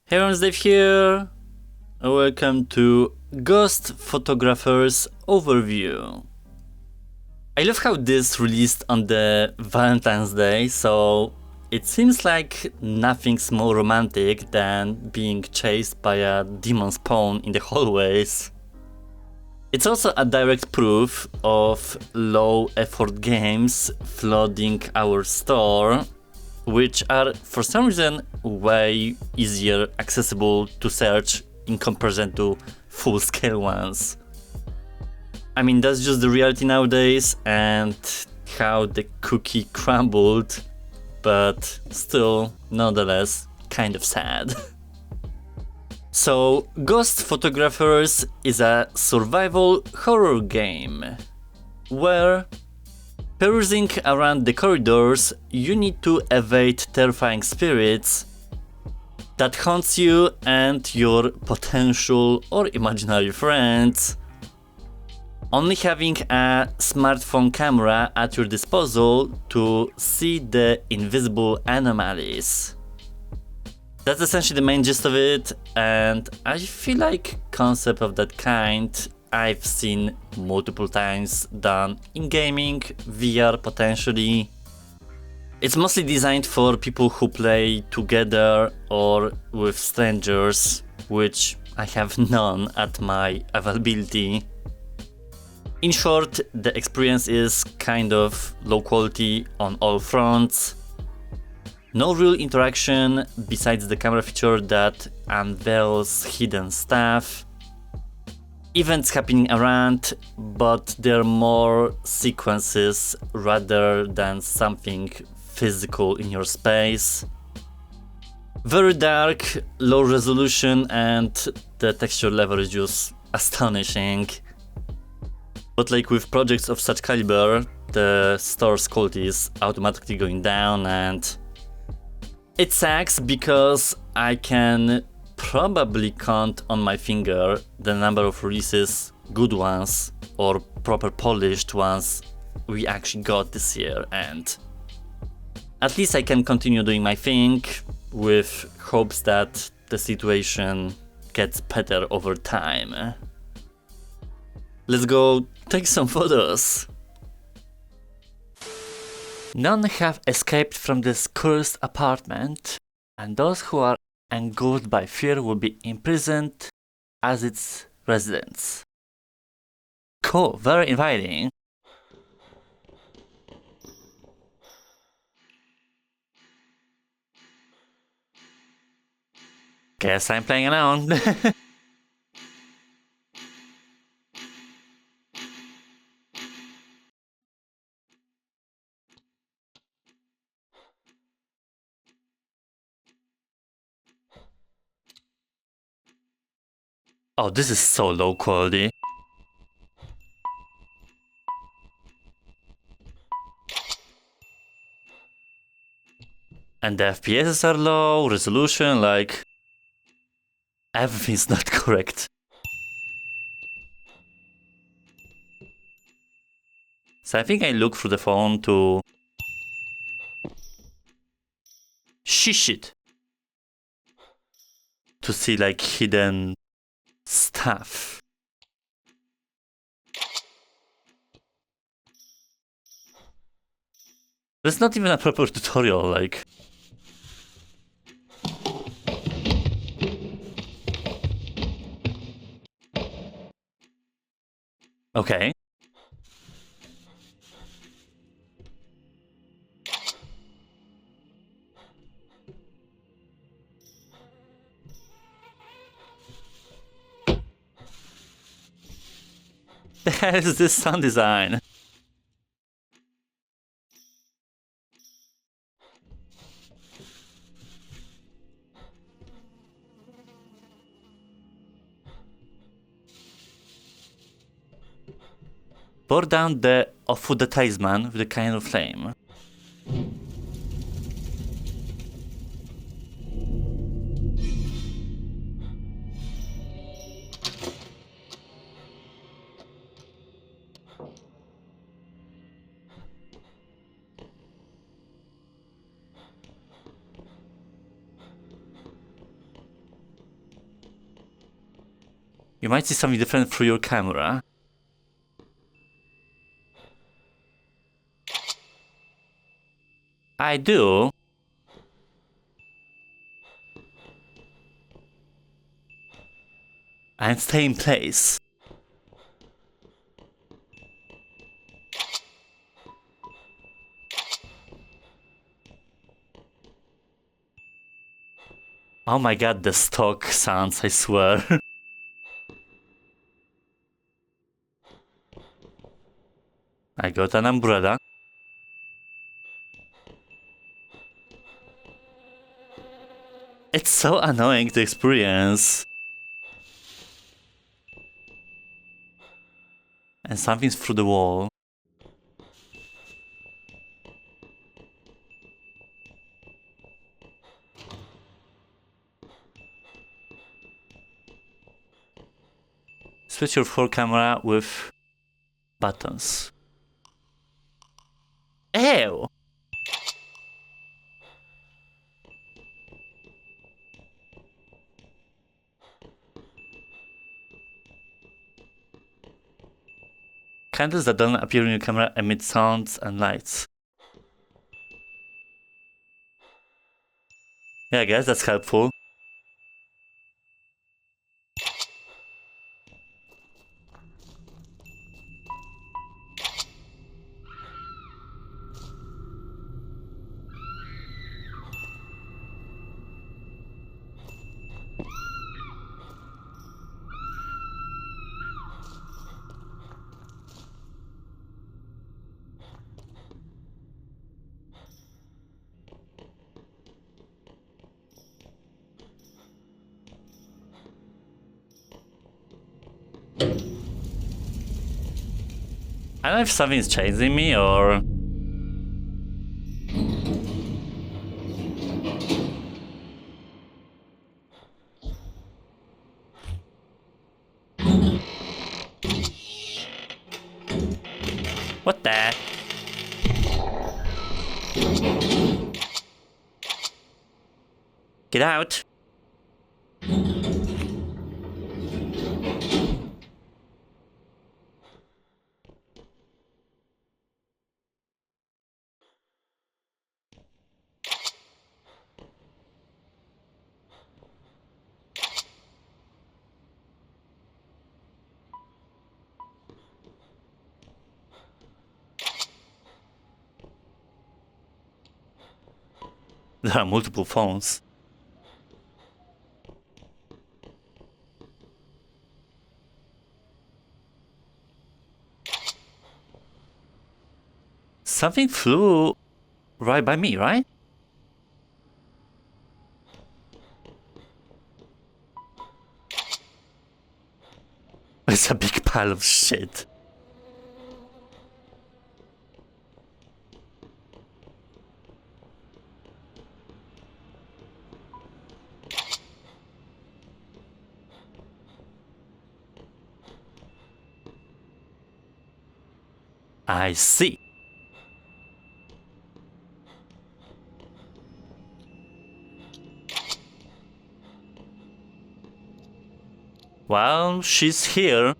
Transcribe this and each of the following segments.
Hey everyone, Dave here. Welcome to Ghost Photographer's Overview. I love how this released on the Valentine's Day, so it seems like nothing's more romantic than being chased by a demon spawn in the hallways. It's also a direct proof of low-effort games flooding our store, which are for some reason way easier accessible to search in comparison to full-scale ones. I mean, that's just the reality nowadays and how the cookie crumbled, but still, nonetheless, kind of sad. So, Ghost Photographers is a survival horror game where, perusing around the corridors, you need to evade terrifying spirits that haunts you and your potential or imaginary friends. Only having a smartphone camera at your disposal to see the invisible anomalies. That's essentially the main gist of it, and I feel like concept of that kind I've seen multiple times done in gaming, VR potentially. It's mostly designed for people who play together or with strangers, which I have none at my availability. In short, the experience is kind of low quality on all fronts. No real interaction besides the camera feature that unveils hidden stuff. Events happening around, but they're more sequences rather than something physical in your space. Very dark, low resolution, and the texture level is just astonishing. But like with projects of such caliber, the store's quality is automatically going down, and it sucks because I can probably count on my finger the number of releases, good ones or proper polished ones, we actually got this year, and at least I can continue doing my thing with hopes that the situation gets better over time. Let's go take some photos. None have escaped from this cursed apartment, and those who are engulfed by fear will be imprisoned as its residents. Cool, very inviting. Guess I'm playing alone. Oh, this is so low quality. And the FPS are low, resolution, like everything's not correct. So I think I look through the phone to shish it to see like hidden stuff. There's not even a proper tutorial, like. Okay. The hell is this sound design? Pour down the of the talisman with a kind of flame. You might see something different through your camera. I do. And stay in place. Oh my god, the stock sounds, I swear. I got an umbrella. It's so annoying to experience. And something's through the wall. Switch your 4 camera with buttons. Ew! Candles that don't appear in your camera emit sounds and lights. Yeah, I guess that's helpful. I don't know if something's chasing me or... What the? Get out! There are multiple phones. Something flew right by me, right? It's a big pile of shit. I see. Well, she's here.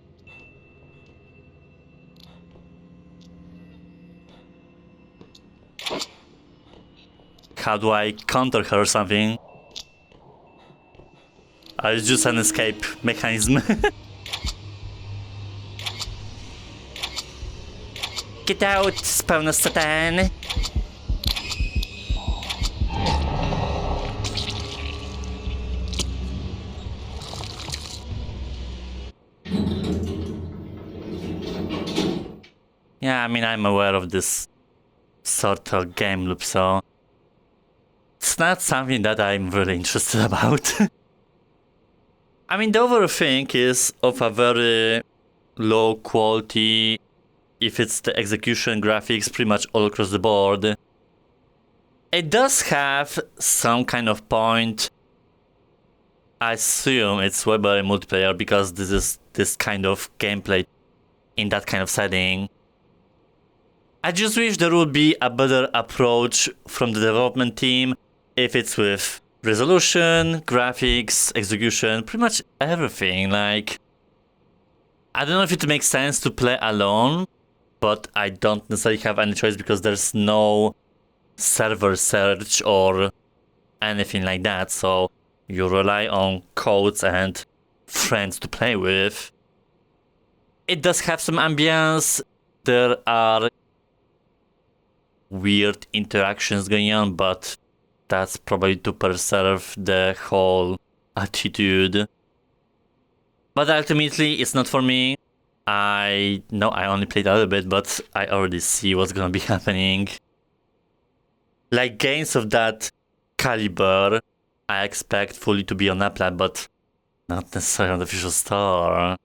How do I counter her or something? It's just an escape mechanism. Get out, spawn of Satan! Yeah, I mean, I'm aware of this sort of game loop, so it's not something that I'm really interested about. I mean, the overall thing is of a very low quality, if it's the execution graphics pretty much all across the board. It does have some kind of point. I assume it's way better in multiplayer because this is this kind of gameplay in that kind of setting. I just wish there would be a better approach from the development team if it's with resolution, graphics, execution, pretty much everything. Like, I don't know if it makes sense to play alone, but I don't necessarily have any choice because there's no server search or anything like that, so you rely on codes and friends to play with. It does have some ambience. There are weird interactions going on, but that's probably to preserve the whole attitude. But ultimately, it's not for me. I know I only played a little bit, but I already see what's gonna be happening. Like games of that caliber, I expect fully to be on Apple, but not necessarily on the official store.